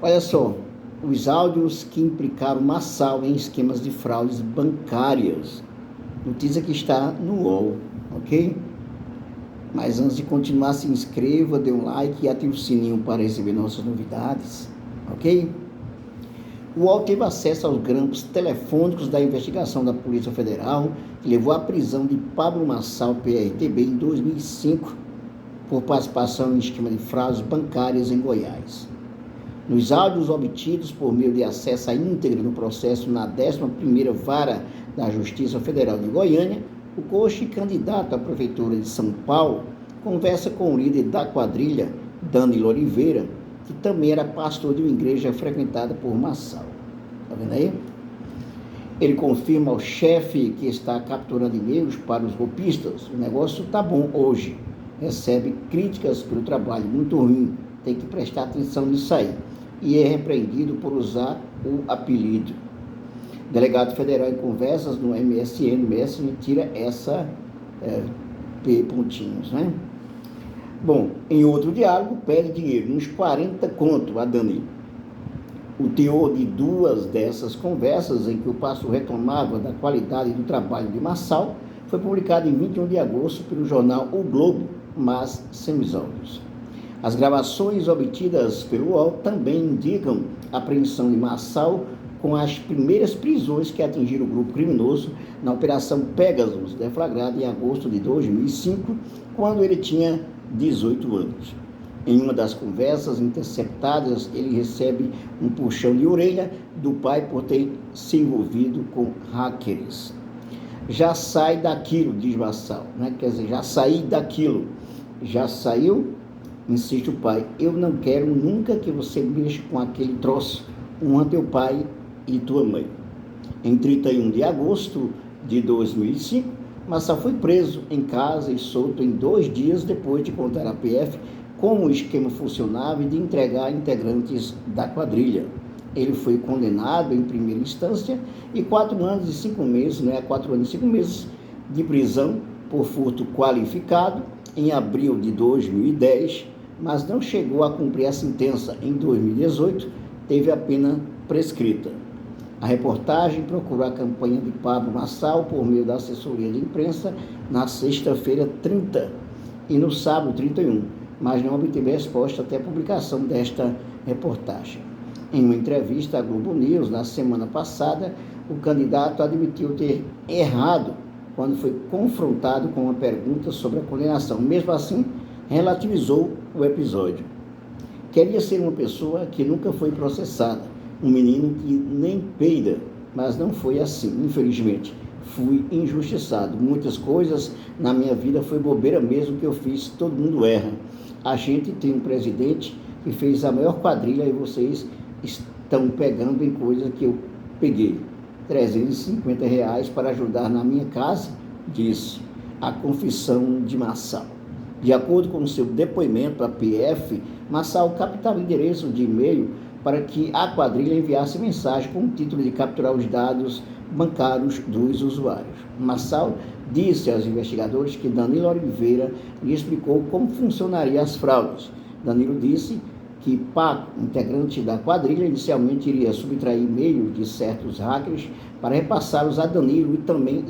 Olha só, os áudios que implicaram Marçal em esquemas de fraudes bancárias. Notícia que está no UOL, ok? Mas antes de continuar, se inscreva, dê um like e ative o sininho para receber nossas novidades, ok? O UOL teve acesso aos grampos telefônicos da investigação da Polícia Federal, que levou à prisão de Pablo Marçal, PRTB, em 2005, por participação em esquema de fraudes bancárias em Goiás. Nos áudios obtidos por meio de acesso à íntegra no processo na 11ª Vara da Justiça Federal de Goiânia, o coach candidato à Prefeitura de São Paulo conversa com o líder da quadrilha, Danilo Oliveira, que também era pastor de uma igreja frequentada por Marçal. Está vendo aí? Ele confirma ao chefe que está capturando e-mails para os golpistas. O negócio está bom hoje. Recebe críticas pelo trabalho muito ruim. Tem que prestar atenção nisso aí. E é repreendido por usar o apelido. Delegado federal em conversas no MSN tira essa P pontinhos, né? Bom, em outro diálogo, pede dinheiro, uns 40 conto a Danilo. O teor de duas dessas conversas, em que o pastor reclamava da qualidade do trabalho de Marçal, foi publicado em 21 de agosto pelo jornal O Globo, mas sem os áudios. As gravações obtidas pelo UOL também indicam a apreensão de Marçal com as primeiras prisões que atingiram o grupo criminoso na Operação Pegasus, deflagrada em agosto de 2005, quando ele tinha 18 anos. Em uma das conversas interceptadas, ele recebe um puxão de orelha do pai por ter se envolvido com hackers. Já sai daquilo, diz Marçal, né? Quer dizer, já saí daquilo. Já saiu? Insiste o pai. Eu não quero nunca que você mexa com aquele troço. Honra teu pai e tua mãe. Em 31 de agosto de 2005, Marçal foi preso em casa e solto em 2 dias depois de contar à PF como o esquema funcionava e de entregar integrantes da quadrilha. Ele foi condenado em primeira instância e 4 anos e 5 meses, 4 anos e 5 meses de prisão por furto qualificado em abril de 2010, mas não chegou a cumprir a sentença. Em 2018, teve a pena prescrita. A reportagem procurou a campanha de Pablo Marçal por meio da assessoria de imprensa na sexta-feira 30 e no sábado 31, mas não obteve resposta até a publicação desta reportagem. Em uma entrevista à Globo News na semana passada, o candidato admitiu ter errado quando foi confrontado com uma pergunta sobre a condenação. Mesmo assim, relativizou o episódio. Queria ser uma pessoa que nunca foi processada, um menino que nem peida, mas não foi assim, infelizmente. Fui injustiçado. Muitas coisas na minha vida foi bobeira mesmo que eu fiz, todo mundo erra. A gente tem um presidente que fez a maior quadrilha e vocês estão pegando em coisa que eu peguei. R$350 para ajudar na minha casa, disse a confissão de Marçal. De acordo com seu depoimento à PF, Marçal captava endereço de e-mail para que a quadrilha enviasse mensagem com o título de capturar os dados bancários dos usuários. Marçal disse aos investigadores que Danilo Oliveira lhe explicou como funcionariam as fraudes. Danilo disse que Paco, integrante da quadrilha, inicialmente iria subtrair e-mails de certos hackers para repassá-los a Danilo e também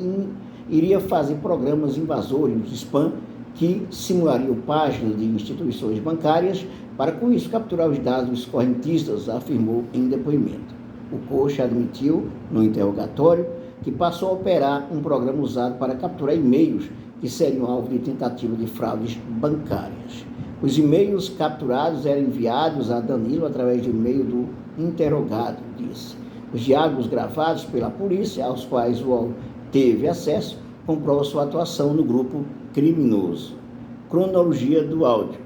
iria fazer programas invasores de spam que simulariam páginas de instituições bancárias para, com isso, capturar os dados dos correntistas, afirmou em depoimento. O coxa admitiu, no interrogatório, que passou a operar um programa usado para capturar e-mails que seriam alvo de tentativa de fraudes bancárias. Os e-mails capturados eram enviados a Danilo através do e-mail do interrogado, disse. Os diálogos gravados pela polícia, aos quais o UOL teve acesso, comprovam sua atuação no grupo criminoso. Cronologia do áudio,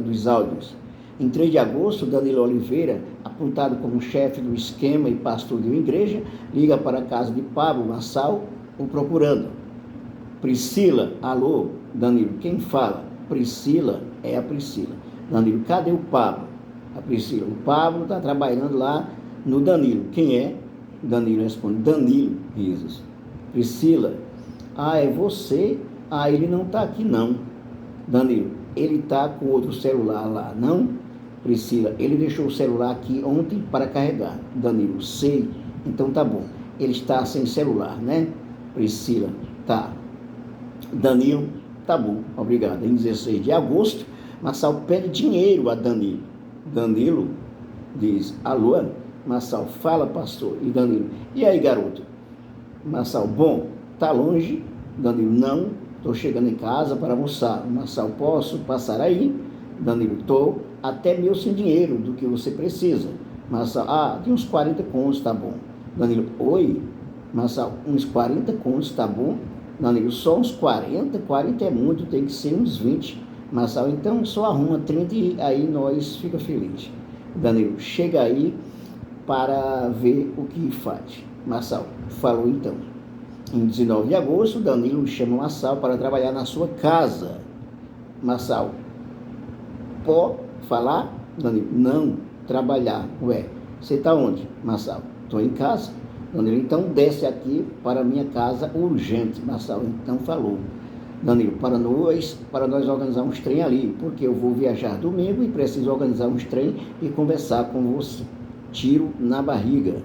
dos áudios. Em 3 de agosto, Danilo Oliveira, apontado como chefe do esquema e pastor de uma igreja, liga para a casa de Pablo Marçal, o procurando. Priscila, alô, Danilo, quem fala? Priscila, é a Priscila. Danilo, cadê o Pablo? A Priscila, o Pablo está trabalhando lá no Danilo. Quem é? Danilo responde, Danilo, risos. Priscila, é você? Ele não está aqui não. Danilo, ele está com outro celular lá, não? Priscila, ele deixou o celular aqui ontem para carregar. Danilo, sei, então tá bom. Ele está sem celular, né? Priscila, tá. Danilo, tá bom, obrigado. Em 16 de agosto, Marçal pede dinheiro a Danilo. Danilo diz, alô, Marçal, fala, pastor. E Danilo, e aí, garoto? Marçal, bom, tá longe? Danilo, não, estou chegando em casa para almoçar. Marçal, posso passar aí? Danilo, estou até meio sem dinheiro do que você precisa. Marçal, de uns 40 contos, tá bom. Danilo, oi? Marçal, uns 40 contos, tá bom? Danilo, só uns 40? 40 é muito, tem que ser uns 20. Marçal, então só arruma 30 e aí nós fica feliz. Danilo, chega aí para ver o que faz. Marçal, falou então. Em 19 de agosto, Danilo chama Marçal para trabalhar na sua casa. Marçal, pode falar? Danilo, não, trabalhar. Ué, você está onde? Marçal, estou em casa. Danilo, então desce aqui para a minha casa urgente. Marçal, então falou. Danilo, para nós organizar uns trem ali, porque eu vou viajar domingo e preciso organizar uns trem e conversar com você. Tiro na barriga.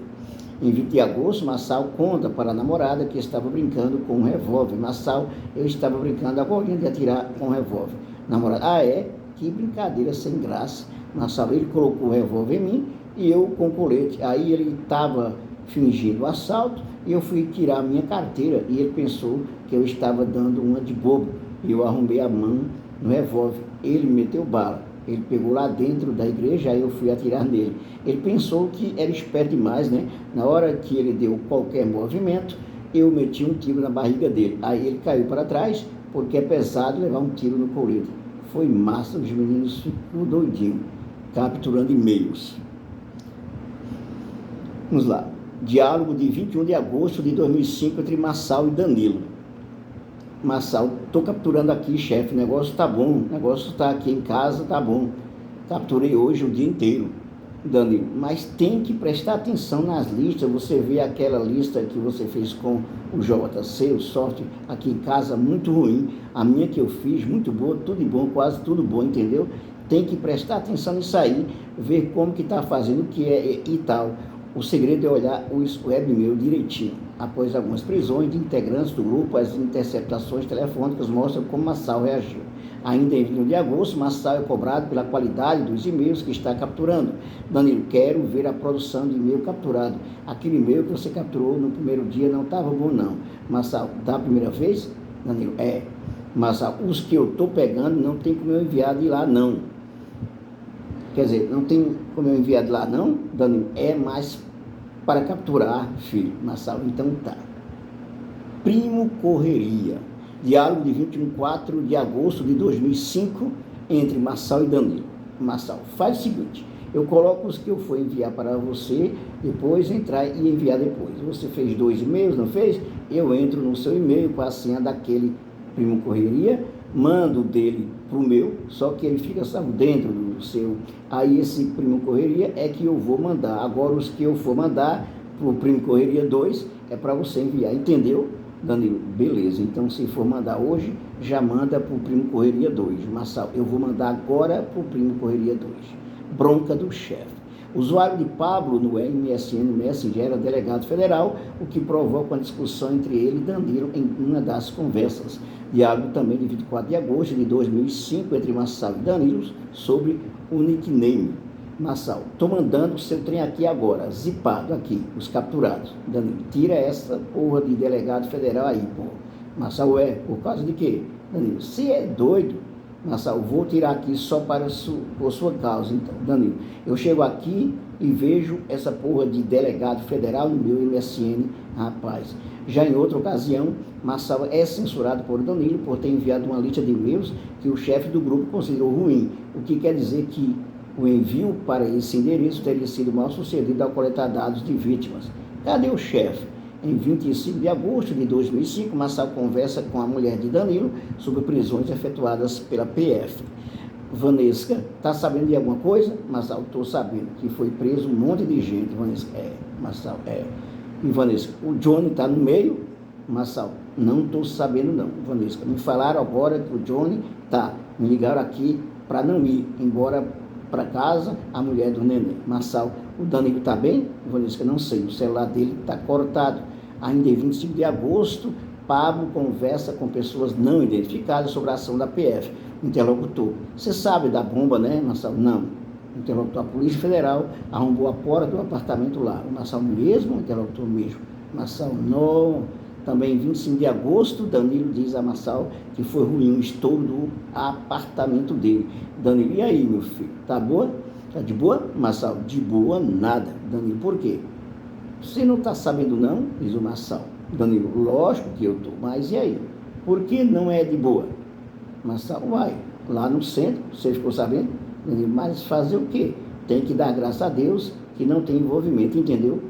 Em 20 de agosto, Marçal conta para a namorada que estava brincando com um revólver. Marçal, eu estava brincando agora de atirar com um revólver. Namorada, é? Que brincadeira sem graça. Marçal, ele colocou o revólver em mim e eu com o colete. Aí ele estava fingindo o assalto e eu fui tirar a minha carteira e ele pensou que eu estava dando uma de bobo. E eu arrumei a mão no revólver. Ele me meteu bala. Ele pegou lá dentro da igreja, aí eu fui atirar nele. Ele pensou que era esperto demais, né? Na hora que ele deu qualquer movimento, eu meti um tiro na barriga dele. Aí ele caiu para trás, porque é pesado levar um tiro no colete. Foi massa, os meninos ficam doidinhos, capturando e-mails. Vamos lá. Diálogo de 21 de agosto de 2005 entre Marçal e Danilo. Marçal, estou capturando aqui, chefe, o negócio tá bom, o negócio está aqui em casa, tá bom. Capturei hoje o dia inteiro. Danilo, mas tem que prestar atenção nas listas. Você vê aquela lista que você fez com o JC, o software, aqui em casa, muito ruim. A minha que eu fiz, muito boa, tudo bom, quase tudo bom, entendeu? Tem que prestar atenção nisso aí, ver como que está fazendo, o que é e tal. O segredo é olhar o webmail direitinho. Após algumas prisões de integrantes do grupo, as interceptações telefônicas mostram como Marçal reagiu. Ainda em 21 de agosto, Marçal é cobrado pela qualidade dos e-mails que está capturando. Danilo, quero ver a produção de e-mail capturado. Aquele e-mail que você capturou no primeiro dia não estava bom, não. Marçal, da primeira vez? Danilo, é. Marçal, os que eu estou pegando não tem como eu enviar de lá, não. Quer dizer, não tem como eu enviar de lá, não? Danilo, é mais para capturar, filho. Marçal, então tá. Primo Correria. Diálogo de 24 de agosto de 2005 entre Marçal e Danilo. Marçal, faz o seguinte, eu coloco os que eu for enviar para você, depois entrar e enviar depois. Você fez 2 e-mails, não fez? Eu entro no seu e-mail com a senha daquele Primo Correria, mando dele para o meu, só que ele fica, sabe, dentro do seu. Aí esse Primo Correria é que eu vou mandar. Agora os que eu for mandar para o Primo Correria 2 é para você enviar, entendeu? Danilo, beleza, então se for mandar hoje, já manda para o Primo Correria 2. Marçal, eu vou mandar agora para o Primo Correria 2. Bronca do chefe. Usuário de Pablo no MSN Messenger era delegado federal, o que provoca uma discussão entre ele e Danilo em uma das conversas. Diálogo também de 24 de agosto de 2005 entre Marçal e Danilo sobre o nickname. Marçal, estou mandando o seu trem aqui agora, zipado aqui, os capturados. Danilo, tira essa porra de delegado federal aí, pô. Marçal, por causa de quê? Danilo, você é doido? Marçal, vou tirar aqui só por sua causa, então. Danilo, eu chego aqui e vejo essa porra de delegado federal no meu MSN, rapaz. Já em outra ocasião, Marçal é censurado por Danilo por ter enviado uma lista de e-mails que o chefe do grupo considerou ruim, o que quer dizer que o envio para esse endereço teria sido mal sucedido ao coletar dados de vítimas. Cadê o chefe? Em 25 de agosto de 2005, Marçal conversa com a mulher de Danilo sobre prisões efetuadas pela PF. Vanessa, está sabendo de alguma coisa? Marçal, estou sabendo que foi preso um monte de gente. Vanessa, Marçal, E Vanessa, o Johnny está no meio? Marçal, não estou sabendo não. Vanessa, me falaram agora que o Johnny está. Me ligaram aqui para não ir, embora para casa, a mulher do neném. Marçal, o Danilo está bem? Vanessa, não sei, o celular dele está cortado. Ainda em 25 de agosto, Pablo conversa com pessoas não identificadas sobre a ação da PF. Interlocutor, você sabe da bomba, né, Marçal? Não. Interlocutor, a Polícia Federal arrombou a porta do apartamento lá. O Marçal mesmo, o interlocutor mesmo. Marçal, não. Também em 25 de agosto, Danilo diz a Marçal que foi ruim o estouro do apartamento dele. Danilo, e aí, meu filho? Tá boa? Tá de boa? Marçal, de boa nada. Danilo, por quê? Você não tá sabendo não? Diz o Marçal. Danilo, lógico que eu tô, mas e aí? Por que não é de boa? Marçal, vai, lá no centro, você ficou sabendo? Danilo, mas fazer o quê? Tem que dar graças a Deus que não tem envolvimento, entendeu?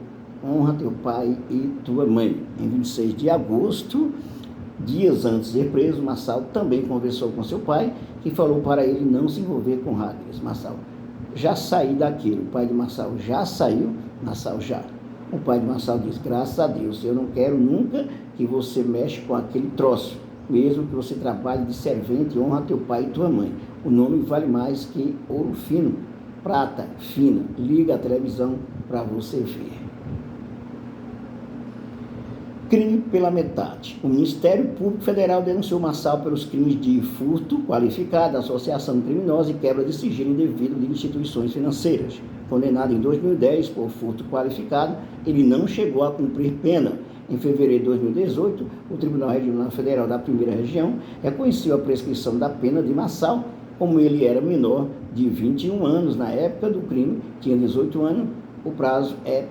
Honra teu pai e tua mãe. Em 26 de agosto, dias antes de ser preso, Marçal também conversou com seu pai, que falou para ele não se envolver com hackers. Marçal, já saí daquilo. O pai de Marçal já saiu? Marçal, já. O pai de Marçal diz, graças a Deus, eu não quero nunca que você mexa com aquele troço, mesmo que você trabalhe de servente, honra teu pai e tua mãe. O nome vale mais que ouro fino, prata fina. Liga a televisão para você ver. Crime pela metade. O Ministério Público Federal denunciou Marçal pelos crimes de furto qualificado, associação criminosa e quebra de sigilo indevido de instituições financeiras. Condenado em 2010 por furto qualificado, ele não chegou a cumprir pena. Em fevereiro de 2018, o Tribunal Regional Federal da Primeira Região reconheceu a prescrição da pena de Marçal. Como ele era menor de 21 anos na época do crime, tinha 18 anos, o prazo é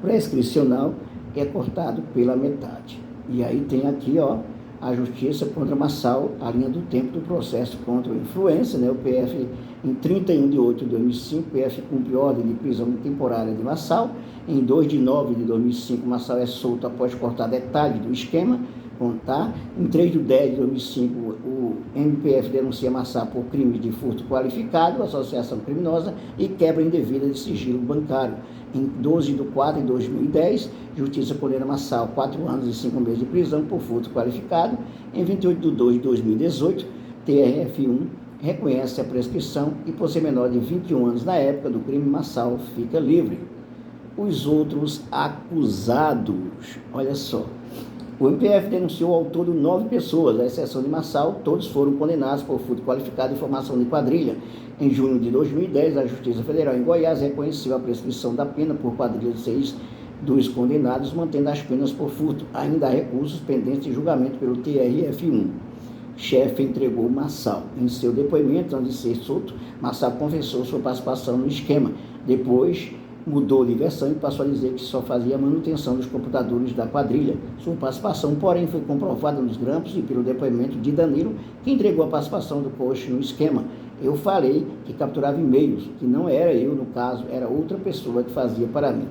prescricional, é cortado pela metade. E aí tem aqui, ó, a justiça contra Marçal, a linha do tempo do processo contra o influencer, né? O PF, em 31 de 8 de 2005, o PF cumpre ordem de prisão temporária de Marçal. Em 2 de 9 de 2005, Marçal é solto após cortar detalhes do esquema. Contar. Em 3 de 10 de 2005, o MPF denuncia Marçal por crimes de furto qualificado, associação criminosa e quebra indevida de sigilo bancário. Em 12 de 4 de 2010, Justiça condena Marçal 4 anos e 5 meses de prisão por furto qualificado. Em 28 de 2 de 2018, TRF1 reconhece a prescrição e, por ser menor de 21 anos na época do crime, Marçal fica livre. Os outros acusados, olha só. O MPF denunciou ao todo 9 pessoas, à exceção de Marçal, todos foram condenados por furto qualificado e formação de quadrilha. Em junho de 2010, a Justiça Federal em Goiás reconheceu a prescrição da pena por quadrilha de 6 dos condenados, mantendo as penas por furto. Ainda há recursos pendentes de julgamento pelo TRF1. Chefe entregou Marçal. Em seu depoimento, antes de ser solto, Marçal confessou sua participação no esquema. Depois, mudou de versão e passou a dizer que só fazia a manutenção dos computadores da quadrilha. Sua participação, porém, foi comprovada nos grampos e pelo depoimento de Danilo, que entregou a participação do coach no esquema. Eu falei que capturava e-mails, que não era eu, no caso, era outra pessoa que fazia para mim,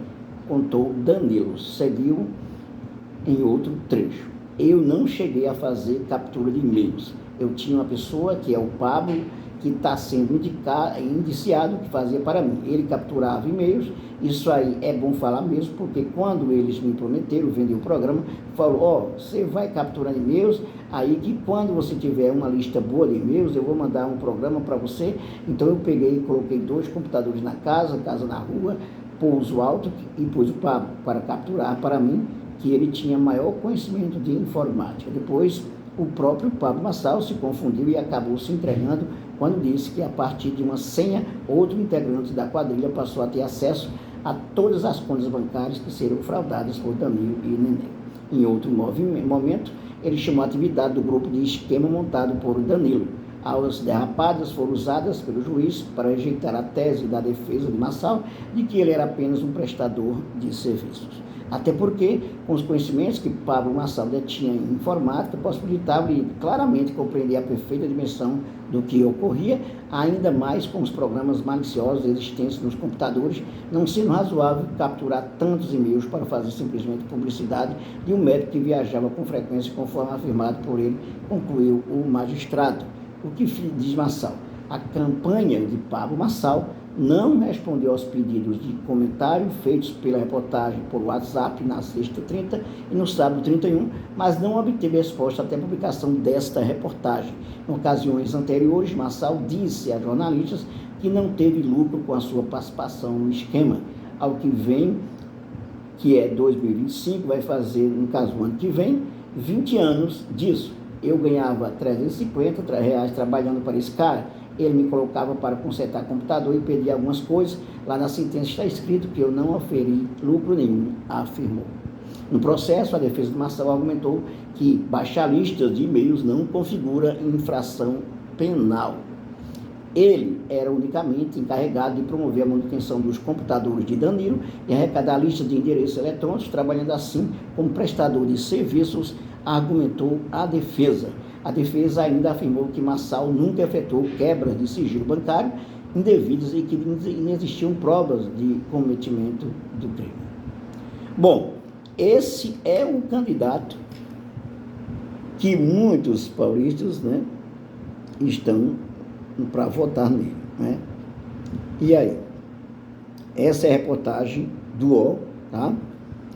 contou Danilo. Seguiu em outro trecho. Eu não cheguei a fazer captura de e-mails. Eu tinha uma pessoa, que é o Pablo, que está sendo indiciado, que fazia para mim. Ele capturava e-mails. Isso aí é bom falar mesmo, porque quando eles me prometeram vender o programa, falou, você vai capturando e-mails, aí que quando você tiver uma lista boa de e-mails, eu vou mandar um programa para você. Então eu peguei e coloquei 2 computadores na casa na rua, pouso alto, e pus o Pablo para capturar para mim, que ele tinha maior conhecimento de informática. Depois, o próprio Pablo Marçal se confundiu e acabou se entregando quando disse que, a partir de uma senha, outro integrante da quadrilha passou a ter acesso a todas as contas bancárias que seriam fraudadas por Danilo e Neném. Em outro momento, ele chamou a atividade do grupo de esquema montado por Danilo. Aulas derrapadas foram usadas pelo juiz para rejeitar a tese da defesa de Marçal de que ele era apenas um prestador de serviços. Até porque, com os conhecimentos que Pablo Marçal detinha em informática, possibilitava-lhe claramente compreender a perfeita dimensão do que ocorria, ainda mais com os programas maliciosos existentes nos computadores, não sendo razoável capturar tantos e-mails para fazer simplesmente publicidade de um médico que viajava com frequência, conforme afirmado por ele, concluiu o magistrado. O que diz Marçal? A campanha de Pablo Marçal não respondeu aos pedidos de comentário feitos pela reportagem por WhatsApp na sexta 30 e no sábado 31, mas não obteve resposta até a publicação desta reportagem. Em ocasiões anteriores, Marçal disse a jornalistas que não teve lucro com a sua participação no esquema. Ao que vem, que é 2025, vai fazer, no caso, o ano que vem, 20 anos disso. Eu ganhava R$350 trabalhando para esse cara. Ele me colocava para consertar computador e pedia algumas coisas. Lá na sentença está escrito que eu não oferi lucro nenhum, afirmou. No processo, a defesa do Marçal argumentou que baixar listas de e-mails não configura infração penal. Ele era unicamente encarregado de promover a manutenção dos computadores de Danilo e arrecadar listas de endereços eletrônicos, trabalhando assim como prestador de serviços, argumentou a defesa. A defesa ainda afirmou que Marçal nunca efetuou quebras de sigilo bancário indevidas e que não existiam provas de cometimento do crime. Bom, esse é o candidato que muitos paulistas, estão para votar nele, E aí? Essa é a reportagem do UOL, tá?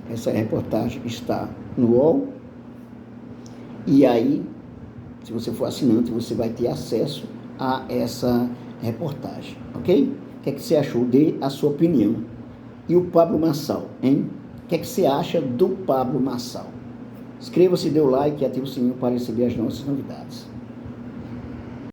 Essa reportagem está no UOL. E aí, se você for assinante, você vai ter acesso a essa reportagem, ok? O que é que você achou? Dê a sua opinião. E o Pablo Marçal, hein? O que é que você acha do Pablo Marçal? Inscreva-se, dê o like e ative o sininho para receber as nossas novidades.